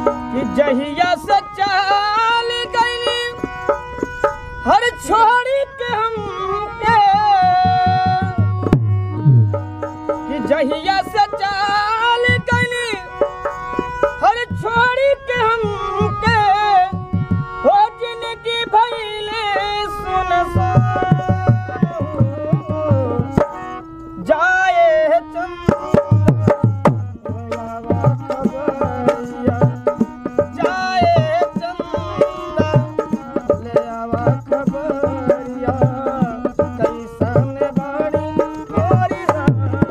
कि जहिया से चाल गई हर छोड़ी के हमके कि जहिया से चाल गई हर छोड़ी के हमके हो जिनकी भइले सुनसान जाए चंदा जाए चंदा ले आवा खबरिया कैसन बाड़ी मोरी रानी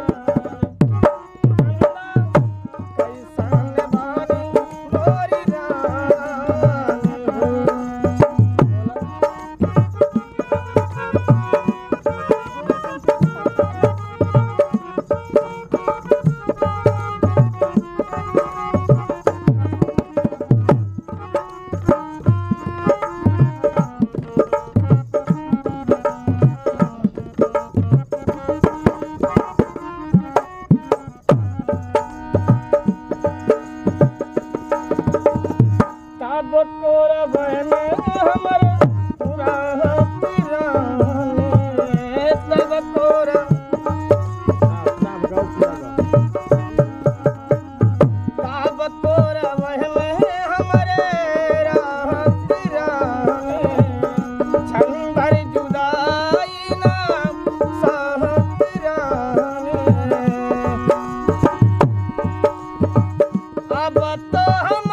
कैसन बाड़ी मोरी रानी तब तोरा बहन हमर पूरा पिराने तब तोरा तब तोरा बहन हमरे राह पिराने क्षण भर जुदाई ना सह पिराने अब तो हम